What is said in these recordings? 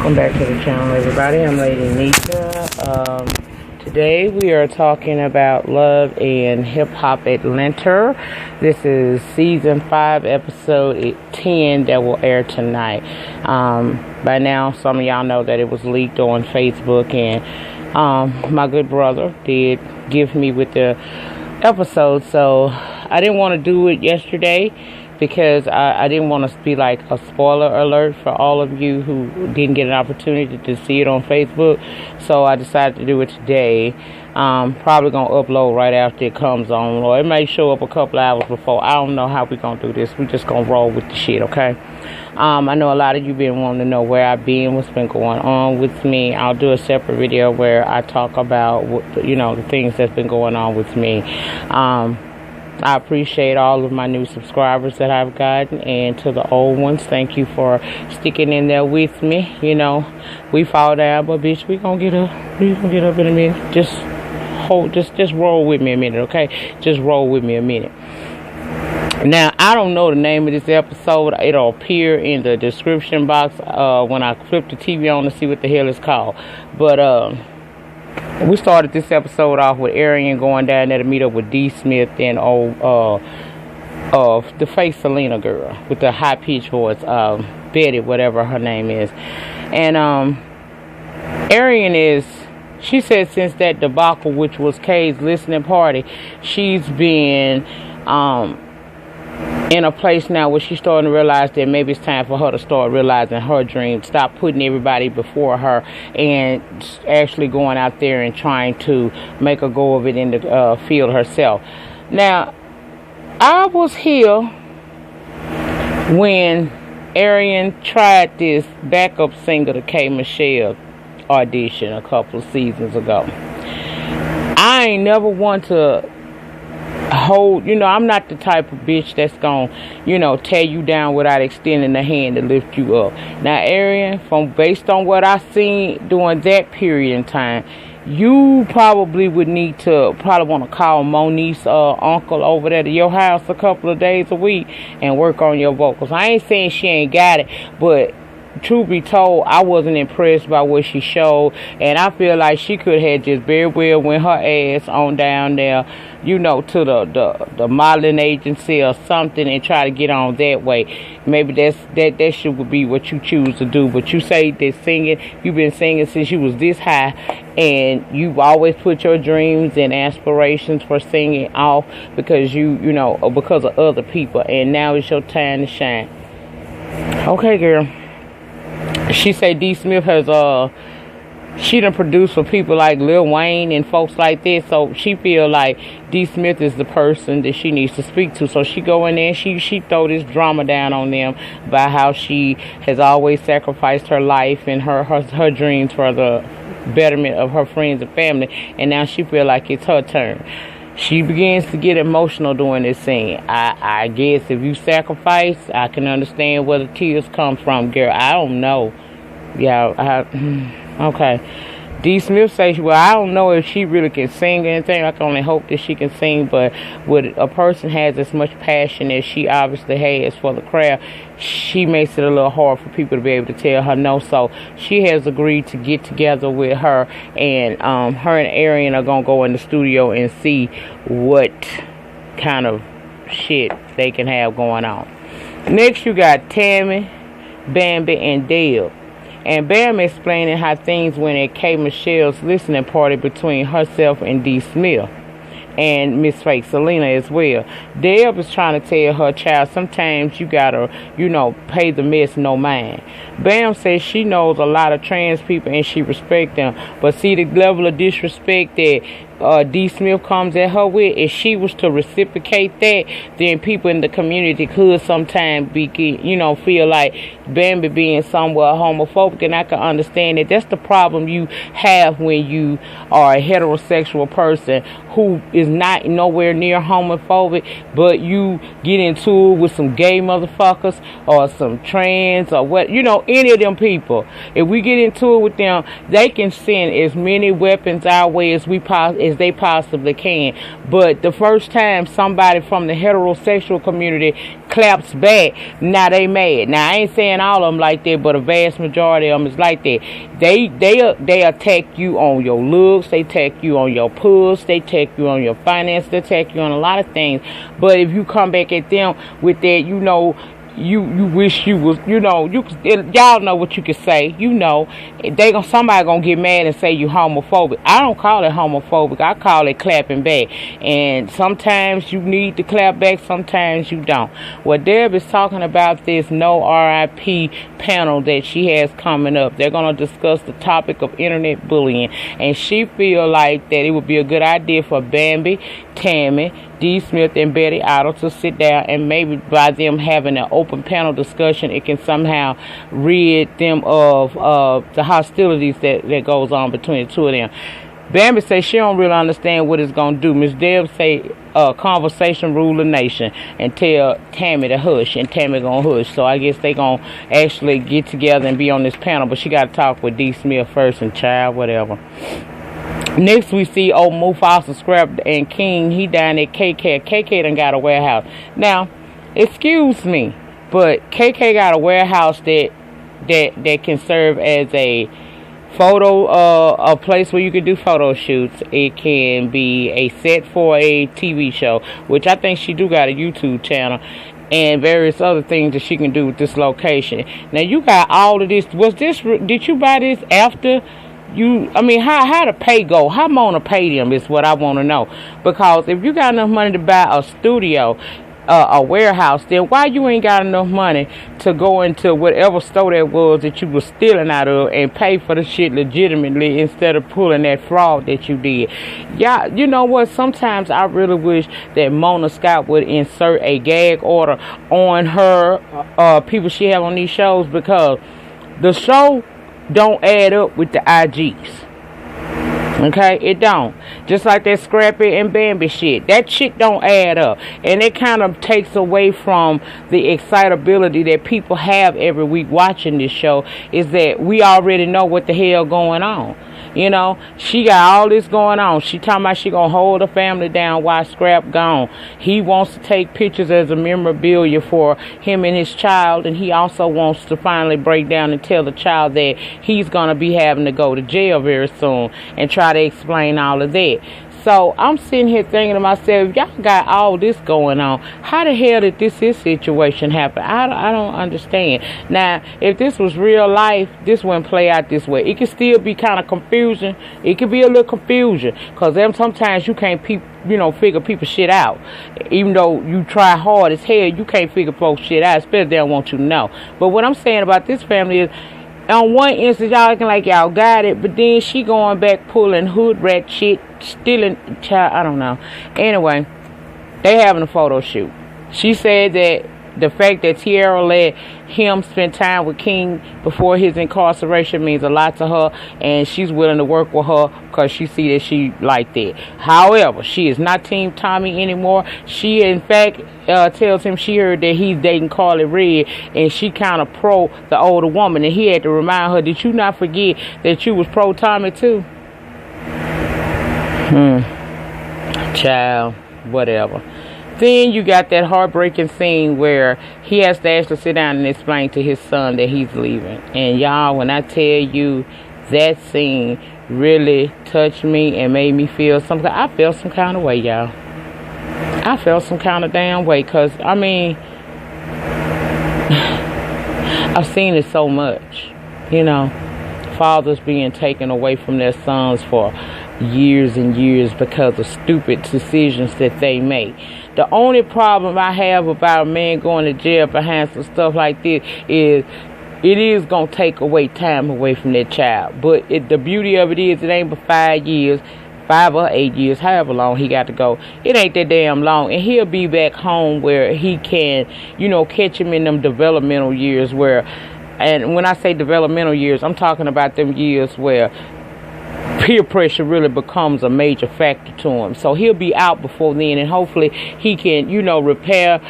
Welcome back to the channel, everybody. I'm Lady Nisha. Today we are talking about Love and Hip Hop Atlanta. This is season 5, episode 10 that will air tonight. By now, some of y'all know that it was leaked on Facebook, and my good brother did give me with the episode, so I didn't want to do it yesterday because I didn't want to be like a spoiler alert for all of you who didn't get an opportunity to see it on Facebook. So I decided to do it today. Probably going to upload right after it comes on, or it may show up a couple hours before. I don't know how we're going to do this. We're just going to roll with the shit, okay? I know a lot of you been wanting to know where I've been, what's been going on with me. I'll do a separate video where I talk about, the things that's been going on with me. I appreciate all of my new subscribers that I've gotten, and to the old ones, thank you for sticking in there with me. We fall down, but bitch, we gonna get up. We gonna get up in a minute. Just roll with me a minute, okay? Just roll with me a minute. Now, I don't know the name of this episode. It'll appear in the description box when I flip the TV on to see what the hell it's called. But we started this episode off with Arion going down there to meet up with D. Smith and the fake Selena girl with the high pitched voice, Betty, whatever her name is. And Arion she said since that debacle, which was Kay's listening party, she's been in a place now where she's starting to realize that maybe it's time for her to start realizing her dreams, stop putting everybody before her, and actually going out there and trying to make a go of it in the field herself. Now, I was here when Arion tried this backup singer to K. Michelle audition a couple of seasons ago. I ain't never want to hold, I'm not the type of bitch that's gonna, tear you down without extending the hand to lift you up. Now, Arion, based on what I seen during that period in time, you probably would need to want to call Monique's uncle over there to your house a couple of days a week and work on your vocals. I ain't saying she ain't got it, but truth be told, I wasn't impressed by what she showed, and I feel like she could have just very well went her ass on down there, to the modeling agency or something and try to get on that way. Maybe that should be what you choose to do. But you say that singing, you've been singing since you was this high, and you've always put your dreams and aspirations for singing off because because of other people, and now it's your time to shine. Okay, girl. She said D. Smith has she done produced for people like Lil Wayne and folks like that, so she feel like D. Smith is the person that she needs to speak to. So she go in there and she throw this drama down on them about how she has always sacrificed her life and her dreams for the betterment of her friends and family, and now she feel like it's her turn. She begins to get emotional during this scene. I guess if you sacrifice, I can understand where the tears come from, girl. I don't know. Yeah, okay. D. Smith says, well, I don't know if she really can sing or anything. I can only hope that she can sing, but when a person has as much passion as she obviously has for the craft, she makes it a little hard for people to be able to tell her no. So she has agreed to get together with her, and her and Arion are going to go in the studio and see what kind of shit they can have going on. Next, you got Tammy, Bambi, and Dale. And Bam explaining how things went at K. Michelle's listening party between herself and D. Smith and Miss Fake Selena as well. Deb is trying to tell her child, sometimes you gotta, pay the mess no mind. Bam says she knows a lot of trans people and she respects them, but see the level of disrespect that D. Smith comes at her with. If she was to reciprocate that, then people in the community could sometimes be, feel like Bambi being somewhat homophobic, and I can understand that. That's the problem you have when you are a heterosexual person who is not nowhere near homophobic, but you get into it with some gay motherfuckers or some trans or what, any of them people. If we get into it with them, they can send as many weapons our way as as they possibly can. But the first time somebody from the heterosexual community claps back, now they mad. Now I ain't saying all of them like that, but a vast majority of them is like that. They attack you on your looks, they attack you on your puss, they attack you on your finance, they attack you on a lot of things. But if you come back at them with that, you know, you wish you was, you know, y'all know what you could say, you know, somebody gonna get mad and say you homophobic. I don't call it homophobic, I call it clapping back. And sometimes you need to clap back, sometimes you don't. Well, Deb is talking about this no RIP panel that she has coming up. They're gonna discuss the topic of internet bullying, and she feel like that it would be a good idea for Bambi, Tammy, D. Smith, and Betty Otto to sit down, and maybe by them having an open panel discussion, it can somehow rid them of the hostilities that goes on between the two of them. Bambi says she don't really understand what it's going to do. Miss Deb say conversation rule the nation, and tell Tammy to hush, and Tammy going to hush. So I guess they going to actually get together and be on this panel, but she got to talk with D. Smith first, and child, whatever. Next, we see old Mufasa, Scrappy, and King. He down at KK. KK done got a warehouse. Now, excuse me, but KK got a warehouse that can serve as a a place where you can do photo shoots. It can be a set for a TV show, which I think she do got a YouTube channel, and various other things that she can do with this location. Now, you got all of this. Did you buy this after? How the pay go? How Mona pay them is what I want to know. Because if you got enough money to buy a studio, a warehouse, then why you ain't got enough money to go into whatever store that was that you was stealing out of and pay for the shit legitimately instead of pulling that fraud that you did? Yeah, you know what? Sometimes I really wish that Mona Scott would insert a gag order on her people she have on these shows, because the show don't add up with the IGs. Okay, it don't. Just like that Scrappy and Bambi shit. That shit don't add up. And it kind of takes away from the excitability that people have every week watching this show, is that we already know what the hell going on. You know, she got all this going on. She talking about she gonna hold her family down while Scrap gone. He wants to take pictures as a memorabilia for him and his child, and he also wants to finally break down and tell the child that he's gonna be having to go to jail very soon, and try to explain all of that. So I'm sitting here thinking to myself, y'all got all this going on. How the hell did this situation happen? I don't understand. Now, if this was real life, this wouldn't play out this way. It could still be kind of confusion. It could be a little confusion, because sometimes you can't figure people shit out. Even though you try hard as hell, you can't figure folks shit out, especially if they don't want you to know. But what I'm saying about this family is, on one instance, y'all acting like y'all got it, but then she going back pulling hood rat shit, stealing, child, I don't know. Anyway, they having a photo shoot. She said that the fact that Tierra let him spend time with King before his incarceration means a lot to her, and she's willing to work with her because she see that she like that. However, she is not Team Tommy anymore. She, in fact, tells him she heard that he's dating Carly Red, and she kind of pro the older woman, and he had to remind her, did you not forget that you was pro Tommy too? Child, whatever. Then you got that heartbreaking scene where he has to actually sit down and explain to his son that he's leaving. And y'all, when I tell you, that scene really touched me and made me feel something. I felt some kind of way, y'all. I felt some kind of damn way, because, I've seen it so much. Fathers being taken away from their sons for years and years because of stupid decisions that they make. The only problem I have about a man going to jail behind some stuff like this is it is going to take time away from that child. But the beauty of it is, it ain't but 5 years, 5 or 8 years, however long he got to go. It ain't that damn long. And he'll be back home where he can, catch him in them developmental years where, and when I say developmental years, I'm talking about them years where peer pressure really becomes a major factor to him. So he'll be out before then, and hopefully he can, repair,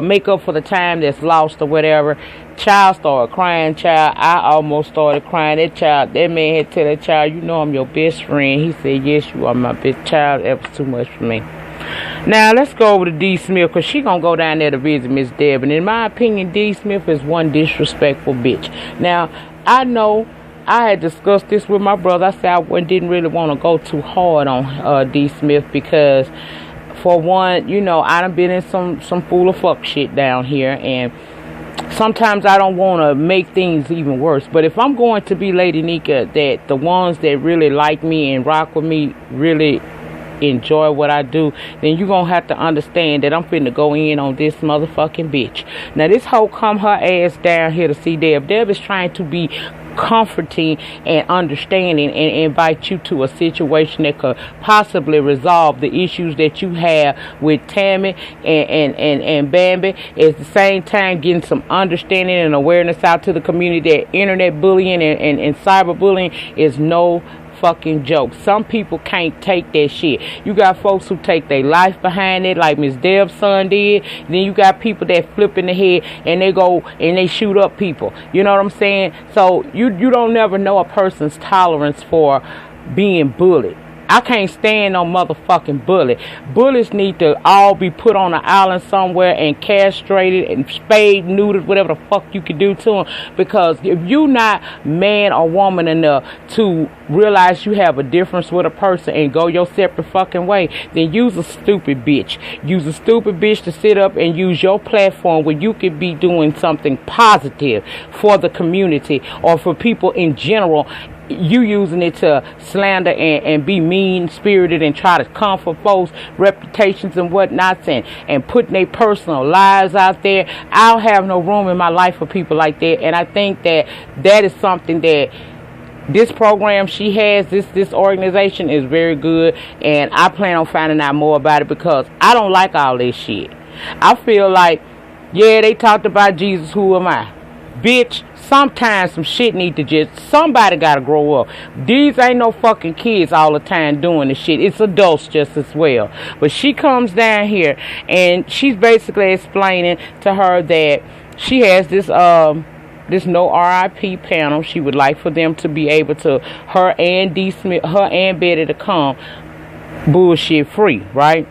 make up for the time that's lost or whatever, child started crying, child. I almost started crying. That man had to tell that child, you know I'm your best friend. He said, yes, you are my best child. That was too much for me. Now, let's go over to D. Smith, because she going to go down there to visit Miss Deb. And in my opinion, D. Smith is one disrespectful bitch. Now, I know I had discussed this with my brother. I said I didn't really want to go too hard on D. Smith because, for one, you know, I done been in some fool of fuck shit down here. And sometimes I don't want to make things even worse. But if I'm going to be Lady Nika, that the ones that really like me and rock with me really enjoy what I do, then you're gonna have to understand that I'm finna go in on this motherfucking bitch. Now this hoe come her ass down here to see Deb. Deb is trying to be comforting and understanding and invite you to a situation that could possibly resolve the issues that you have with Tammy and Bambi. At the same time getting some understanding and awareness out to the community that internet bullying and cyberbullying is no fucking joke. Some people can't take that shit. You got folks who take their life behind it, like Miss Deb's son did. Then you got people that flip in the head and they go and they shoot up people. You know what I'm saying? So you don't never know a person's tolerance for being bullied. I can't stand no motherfucking bully. Bullies need to all be put on an island somewhere and castrated and spayed, neutered, whatever the fuck you can do to them. Because if you not man or woman enough to realize you have a difference with a person and go your separate fucking way, then use a stupid bitch. Use a stupid bitch to sit up and use your platform where you could be doing something positive for the community or for people in general. You using it to slander and be mean-spirited and try to comfort folks' reputations and whatnots and putting their personal lives out there. I don't have no room in my life for people like that. And I think that is something that this program she has, this organization is very good. And I plan on finding out more about it because I don't like all this shit. I feel like, yeah, they talked about Jesus, who am I? Bitch, sometimes some shit need to somebody gotta grow up. These ain't no fucking kids all the time doing this shit. It's adults just as well. But she comes down here and she's basically explaining to her that she has this no RIP panel. She would like for them to be able to, her and D. Smith, her and Betty to come bullshit free, right?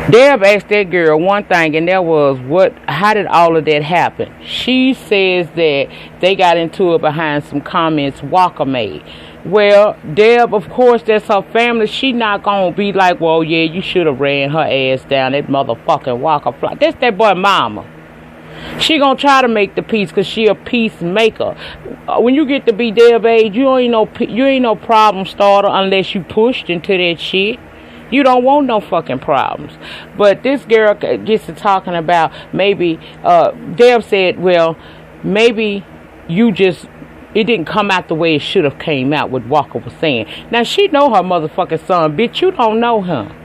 Deb asked that girl one thing, and that was, how did all of that happen? She says that they got into it behind some comments Walker made. Well, Deb, of course, that's her family. She not gonna be like, well, yeah, you should have ran her ass down, that motherfucking Walker fly. That's that boy mama. She gonna try to make the peace because she a peacemaker. When you get to be Deb age, you ain't no problem starter unless you pushed into that shit. You don't want no fucking problems. But this girl gets to talking about maybe, Deb said, well, maybe it didn't come out the way it should have came out, what Walker was saying. Now, she know her motherfucking son, bitch. You don't know him.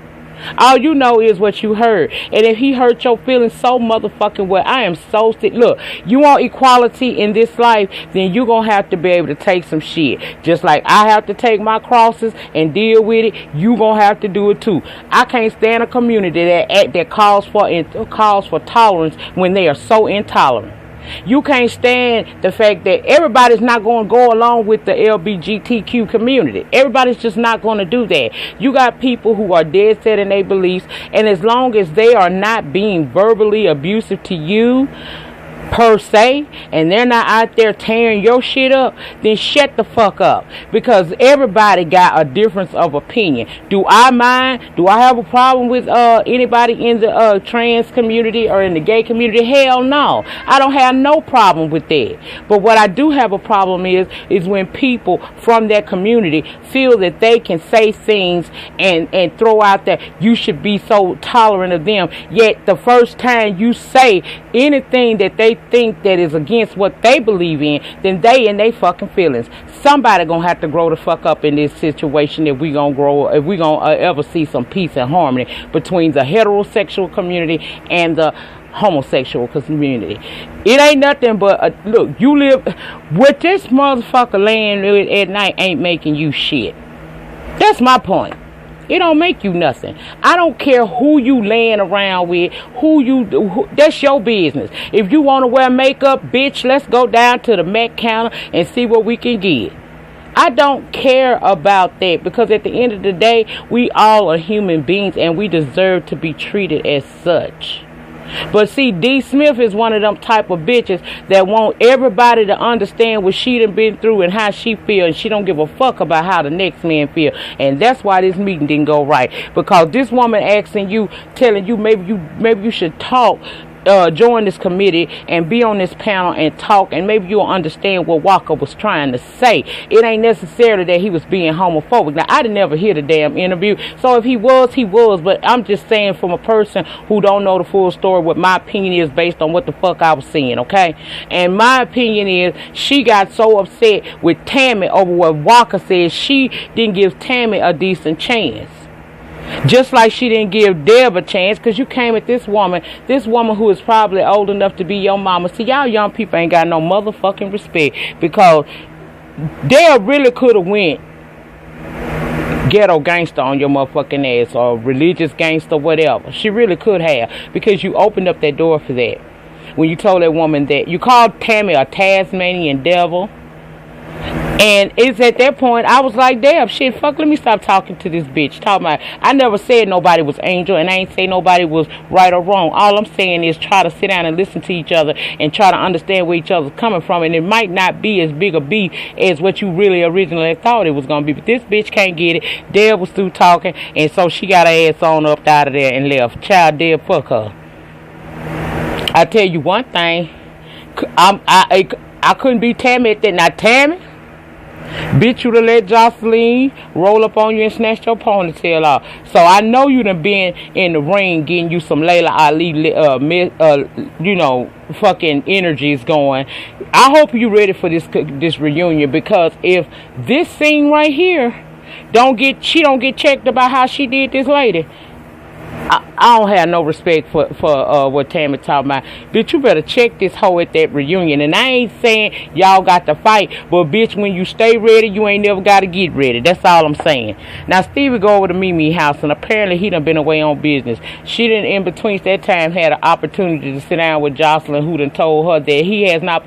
All you know is what you heard. And if he hurt your feelings so motherfucking well, I am so sick. Look, you want equality in this life, then you're going to have to be able to take some shit. Just like I have to take my crosses and deal with it, you going to have to do it too. I can't stand a community that calls for tolerance when they are so intolerant. You can't stand the fact that everybody's not going to go along with the LGBTQ community. Everybody's just not going to do that. You got people who are dead set in their beliefs, and as long as they are not being verbally abusive to you per se, and they're not out there tearing your shit up, then shut the fuck up. Because everybody got a difference of opinion. Do I mind? Do I have a problem with anybody in the trans community or in the gay community? Hell no. I don't have no problem with that. But what I do have a problem is when people from that community feel that they can say things and throw out that you should be so tolerant of them, yet the first time you say anything that they think that is against what they believe in, then they in they fucking feelings. Somebody gonna have to grow the fuck up in this situation if we gonna ever see some peace and harmony between the heterosexual community and the homosexual community. It ain't nothing but look, you live with this motherfucker laying at night ain't making you shit. That's my point. It don't make you nothing. I don't care who you laying around with, that's your business. If you want to wear makeup, bitch, let's go down to the MAC counter and see what we can get. I don't care about that, because at the end of the day, we all are human beings and we deserve to be treated as such. But see, D. Smith is one of them type of bitches that want everybody to understand what she done been through and how she feel, and she don't give a fuck about how the next man feel. And that's why this meeting didn't go right, because this woman asking you, telling you maybe you should talk, join this committee and be on this panel and talk, and maybe you'll understand what Walker was trying to say. It ain't necessarily that he was being homophobic. Now, I didn't never hear the damn interview, so if he was, he was. But I'm just saying, from a person who don't know the full story, what my opinion is based on what the fuck I was seeing, okay? And my opinion is, she got so upset with Tammy over what Walker said, she didn't give Tammy a decent chance. Just like she didn't give Deb a chance, because you came at this woman who is probably old enough to be your mama. See, y'all young people ain't got no motherfucking respect, because Deb really could have went ghetto gangster on your motherfucking ass, or religious gangster, whatever. She really could have, because you opened up that door for that. When you told that woman that you called Tammy a Tasmanian devil. And it's at that point, I was like, damn, shit, fuck, let me stop talking to this bitch. Talking about, I never said nobody was angel, and I ain't say nobody was right or wrong. All I'm saying is try to sit down and listen to each other and try to understand where each other's coming from. And it might not be as big a beef as what you really originally thought it was going to be. But this bitch can't get it. Deb was through talking, and so she got her ass on up out of there and left. Child, Deb, fuck her. I tell you one thing, I couldn't be Tammy at that. Now, Tammy, bitch, you to let Jocelyn roll up on you and snatch your ponytail off. So I know you done been in the ring getting you some Layla Ali, fucking energies going. I hope you ready for this reunion, because if this scene right here she don't get checked about how she did this lady, I don't have no respect for what Tammy talking about. Bitch, you better check this hoe at that reunion. And I ain't saying y'all got to fight, but bitch, when you stay ready, you ain't never got to get ready. That's all I'm saying. Now, Stevie go over to Mimi house, and apparently he done been away on business. She done, in between that time, had an opportunity to sit down with Jocelyn, who done told her that he has not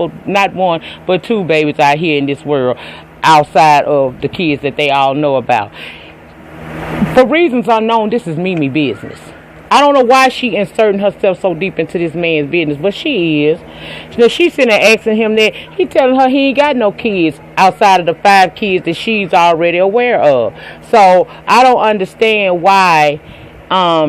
one but two babies out here in this world, outside of the kids that they all know about. For reasons unknown, this is Mimi business. I don't know why she inserting herself so deep into this man's business, but she is. So she's sitting there asking him that. He telling her he ain't got no kids outside of the 5 kids that she's already aware of. So I don't understand why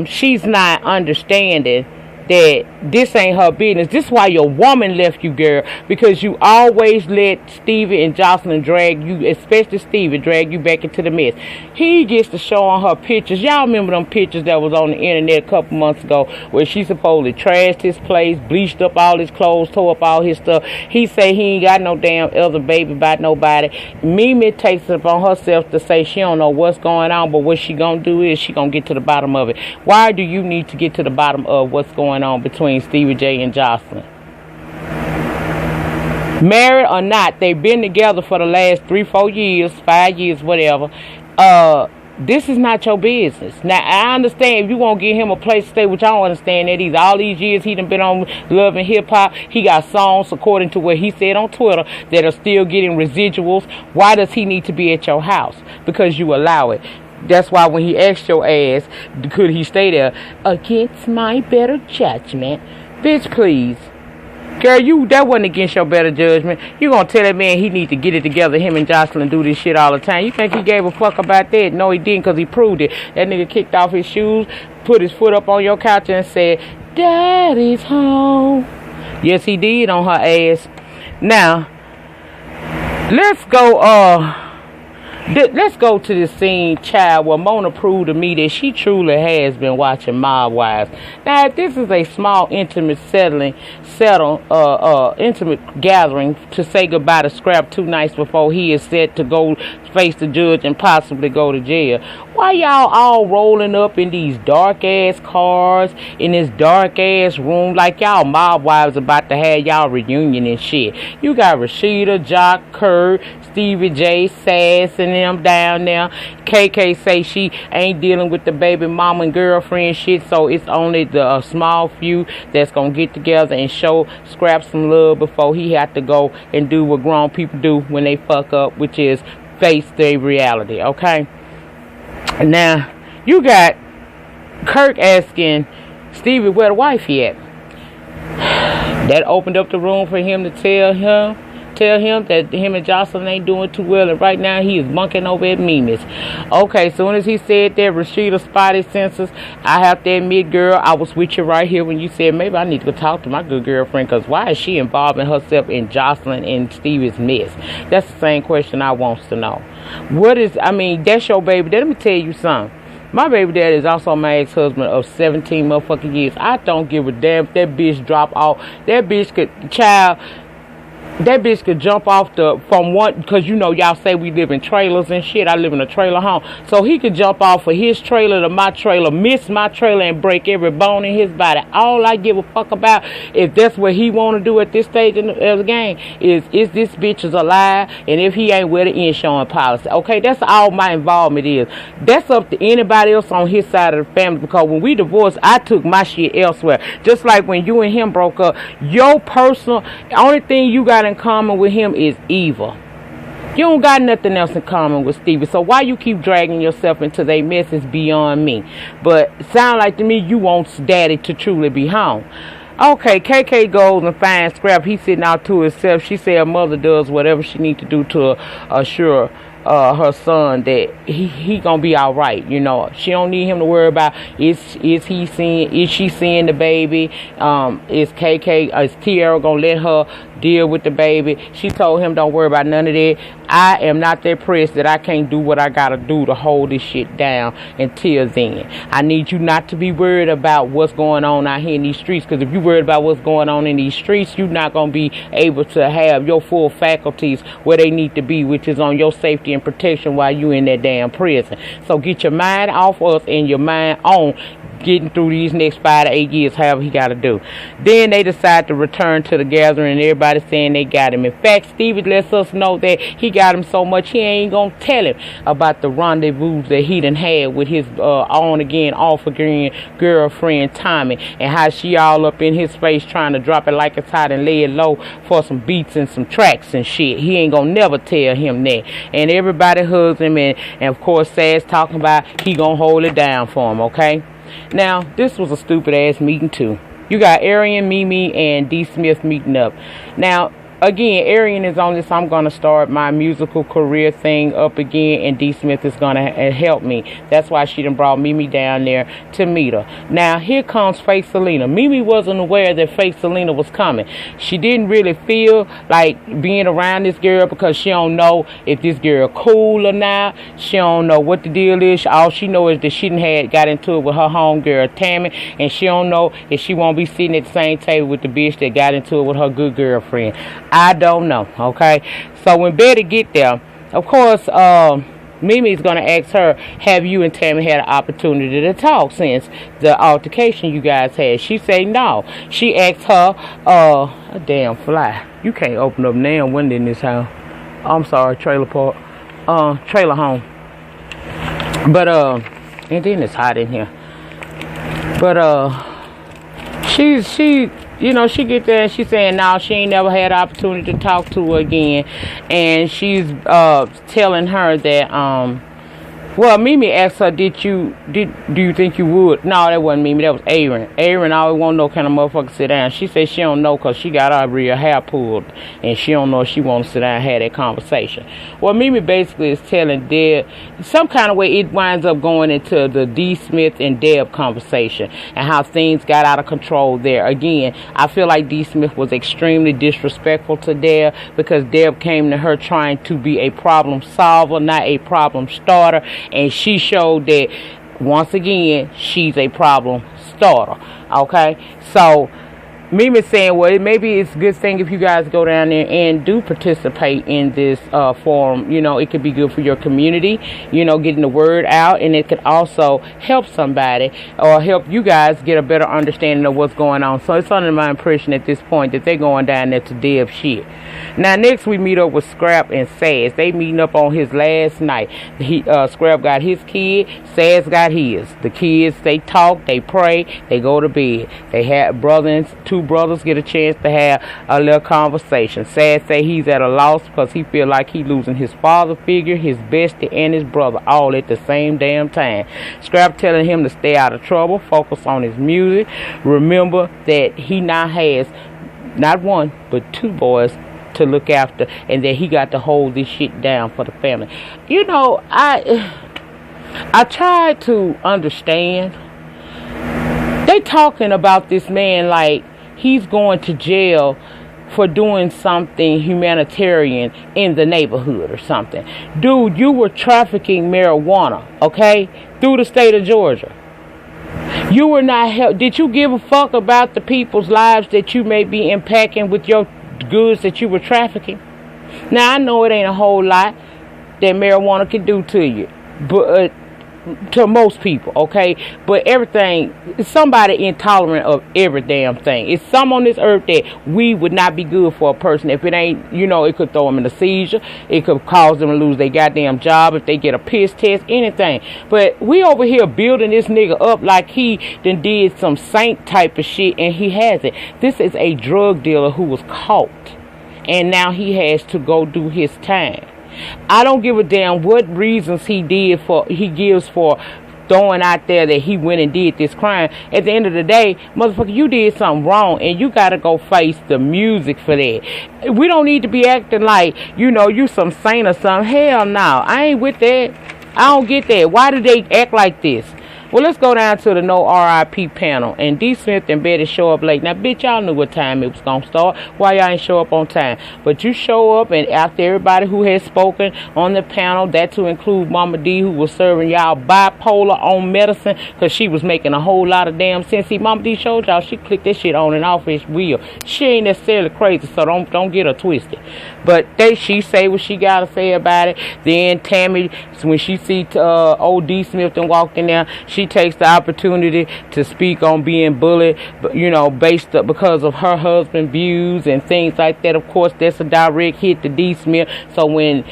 she's not understanding that this ain't her business. This is why your woman left you, girl, because you always let Stevie and Jocelyn drag you, especially Stevie, drag you back into the mess. He gets to show on her pictures. Y'all remember them pictures that was on the internet a couple months ago where she supposedly trashed his place, bleached up all his clothes, tore up all his stuff. He say he ain't got no damn other baby by nobody. Mimi takes it upon herself to say she don't know what's going on, but what she gonna do is she gonna get to the bottom of it. Why do you need to get to the bottom of what's going on between Stevie J and Jocelyn? Married or not, they've been together for the last 3-4 years, 5 years, whatever. This is not your business. Now, I understand if you want to give him a place to stay, which I don't understand that either. All these years he done been on Love and Hip Hop. He got songs, according to what he said on Twitter, that are still getting residuals. Why does he need to be at your house? Because you allow it. That's why when he asked your ass, could he stay there, against my better judgment? Bitch, please. Girl, that wasn't against your better judgment. You gonna tell that man he need to get it together. Him and Jocelyn do this shit all the time. You think he gave a fuck about that? No, he didn't, because he proved it. That nigga kicked off his shoes, put his foot up on your couch and said, Daddy's home. Yes, he did on her ass. Now, let's go to this scene, child, where Mona proved to me that she truly has been watching Mob Wives. Now, if this is a small, intimate intimate gathering to say goodbye to Scrap 2 nights before he is set to go face the judge and possibly go to jail, why y'all all rolling up in these dark-ass cars, in this dark-ass room, like y'all Mob Wives about to have y'all reunion and shit? You got Rashida, Jock, Kurt, Stevie J, Sass, and them down there. KK say she ain't dealing with the baby mama and girlfriend shit, so it's only the small few that's gonna get together and show Scrap some love before he had to go and do what grown people do when they fuck up, which is face their reality. Okay, now you got Kirk asking Stevie where the wife at. That opened up the room for him to tell him that him and Jocelyn ain't doing too well, and right now he is bunking over at Mimi's. Okay, soon as he said that, Rashida spotted senses. I have to admit, girl, I was with you right here when you said maybe I need to go talk to my good girlfriend, because why is she involving herself in Jocelyn and Stevie's mess? That's the same question I wants to know. That's your baby. Let me tell you something. My baby daddy is also my ex-husband of 17 motherfucking years. I don't give a damn if that bitch drop off. That bitch could jump off from one, because you know y'all say we live in trailers and shit. I live in a trailer home. So he could jump off of his trailer to my trailer, miss my trailer, and break every bone in his body. All I give a fuck about, if that's what he want to do at this stage of the game, is this bitch is alive, and if he ain't with the insurance policy. Okay, that's all my involvement is. That's up to anybody else on his side of the family, because when we divorced, I took my shit elsewhere. Just like when you and him broke up, your personal, only thing you got in common with him is evil. You don't got nothing else in common with Stevie, so why you keep dragging yourself into their mess is beyond me. But sound like to me you want daddy to truly be home. Okay, KK goes and finds Scrap. He's sitting out to himself. She said her mother does whatever she needs to do to assure her son that he gonna be all right. You know, she don't need him to worry about is she seeing the baby? Is Tiara gonna let her deal with the baby? She told him don't worry about none of that. I am not that pressed that I can't do what I gotta do to hold this shit down until then. I need you not to be worried about what's going on out here in these streets, because if you're worried about what's going on in these streets, you're not gonna be able to have your full faculties where they need to be, which is on your safety and protection while you in that damn prison. So get your mind off us and your mind on getting through these next 5 to 8 years, however he got to do. Then they decide to return to the gathering, and everybody saying they got him. In fact, Stevie lets us know that he got him so much he ain't gonna tell him about the rendezvous that he done had with his on again, off again girlfriend Tommy, and how she all up in his face trying to drop it like it's hot and lay it low for some beats and some tracks and shit. He ain't gonna never tell him that. And everybody hugs him, and of course Sad's talking about he gonna hold it down for him. Okay, now this was a stupid ass meeting too. You got Arion, Mimi, and D. Smith meeting up. Now again, Arion is on this I'm going to start my musical career thing up again, and D. Smith is going to help me. That's why she done brought Mimi down there to meet her. Now, here comes Fake Selena. Mimi wasn't aware that Fake Selena was coming. She didn't really feel like being around this girl because she don't know if this girl cool or not. She don't know what the deal is. All she knows is that she had got into it with her homegirl, Tammy, and she don't know if she won't be sitting at the same table with the bitch that got into it with her good girlfriend. I don't know, okay? So when Betty get there, of course, Mimi's going to ask her, have you and Tammy had an opportunity to talk since the altercation you guys had? She say no. She asked her, a damn fly. You can't open up now window in this house. I'm sorry, trailer park. Trailer home. But, and then it's hot in here. But, she you know, she get there and she's saying no, she ain't never had an opportunity to talk to her again. And she's telling her that well, Mimi asked her, do you think you would? No, that wasn't Mimi, that was Arion. Arion always want to know kind of motherfucker sit down. She said she don't know because she got her real hair pulled, and she don't know if she want to sit down and have that conversation. Well, Mimi basically is telling Deb, some kind of way it winds up going into the D. Smith and Deb conversation and how things got out of control there. Again, I feel like D. Smith was extremely disrespectful to Deb because Deb came to her trying to be a problem solver, not a problem starter. And she showed that, once again, she's a problem starter. Okay? So, Mimi saying, well, maybe it's a good thing if you guys go down there and do participate in this forum. You know, it could be good for your community, you know, getting the word out, and it could also help somebody or help you guys get a better understanding of what's going on. So it's under my impression at this point that they're going down there to dev shit. Now, next we meet up with Scrap and Saz. They meeting up on his last night. Scrap got his kid, Saz got his. The kids, they talk, they pray, they go to bed. They have two brothers get a chance to have a little conversation. Saz say he's at a loss because he feel like he losing his father figure, his bestie, and his brother all at the same damn time. Scrap telling him to stay out of trouble, focus on his music. Remember that he now has not one but two boys to look after, and that he got to hold this shit down for the family. You know, I tried to understand. They talking about this man like he's going to jail for doing something humanitarian in the neighborhood or something. Dude, you were trafficking marijuana, okay, through the state of Georgia. You were not did you give a fuck about the people's lives that you may be impacting with your goods that you were trafficking? Now, I know it ain't a whole lot that marijuana can do to you, but to most people, okay? But everything, somebody intolerant of every damn thing. It's some on this earth that we would not be good for a person. If it ain't, you know, it could throw them in a seizure. It could cause them to lose their goddamn job if they get a piss test, anything. But we over here building this nigga up like he done did some saint type of shit, and he hasn't. This is a drug dealer who was caught, and now he has to go do his time. I don't give a damn what reasons he gives for throwing out there that he went and did this crime. At the end of the day, motherfucker, you did something wrong, and you gotta go face the music for that. We don't need to be acting like, you know, you some saint or something. Hell no, I ain't with that. I don't get that. Why do they act like this? Well, let's go down to the no RIP panel. And D. Smith and Betty show up late. Now, bitch, y'all knew what time it was going to start. Why y'all ain't show up on time? But you show up, and after everybody who has spoken on the panel, that to include Mama D, who was serving y'all bipolar on medicine because she was making a whole lot of damn sense. See, Mama D showed y'all she clicked that shit on and off his wheel. She ain't necessarily crazy, so don't get her twisted. But she say what she got to say about it. Then Tammy, when she see old D. Smith and walked in there, she takes the opportunity to speak on being bullied, you know, based up because of her husband's views and things like that. Of course, that's a direct hit to D. Smith. So when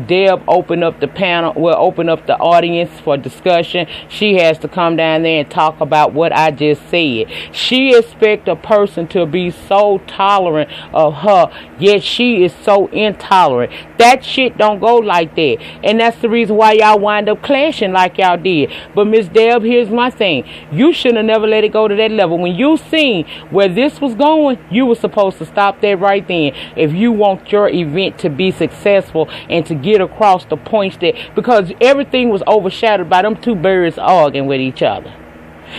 Deb open up the panel, open up the audience for discussion, she has to come down there and talk about what I just said. She expects a person to be so tolerant of her, yet she is so intolerant. That shit don't go like that, and that's the reason why y'all wind up clashing like y'all did. But Miss Deb, here's my thing: you should have never let it go to that level. When you seen where this was going, you were supposed to stop that right then. If you want your event to be successful and to get across the points that, because everything was overshadowed by them two birds arguing with each other.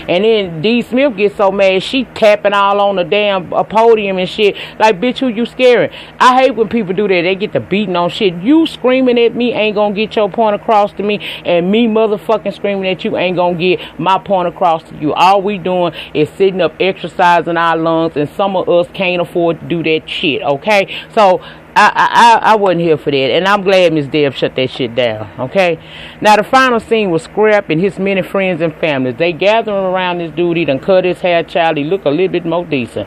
And then D. Smith gets so mad, she tapping all on the damn podium and shit. Like, bitch, who you scaring? I hate when people do that. They get to beating on shit. You screaming at me ain't gonna get your point across to me, and me motherfucking screaming at you ain't gonna get my point across to you. All we doing is sitting up exercising our lungs, and some of us can't afford to do that shit, okay? So I wasn't here for that, and I'm glad Miss Deb shut that shit down, okay? Now, the final scene was Scrap and his many friends and families. They gathering around this dude. He done cut his hair, child. He look a little bit more decent.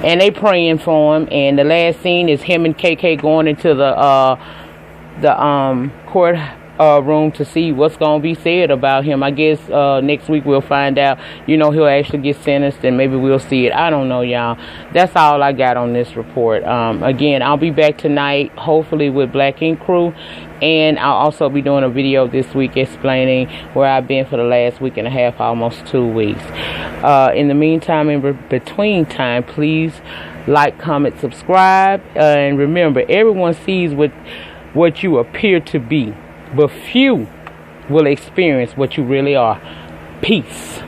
And they praying for him, and the last scene is him and KK going into the court room to see what's going to be said about him. I guess next week we'll find out, you know, he'll actually get sentenced, and maybe we'll see it. I don't know, y'all. That's all I got on this report. Again, I'll be back tonight, hopefully with Black Ink Crew, and I'll also be doing a video this week explaining where I've been for the last week and a half, almost 2 weeks. In the meantime, in between time, please like, comment, subscribe, and remember, everyone sees what you appear to be, but few will experience what you really are. Peace.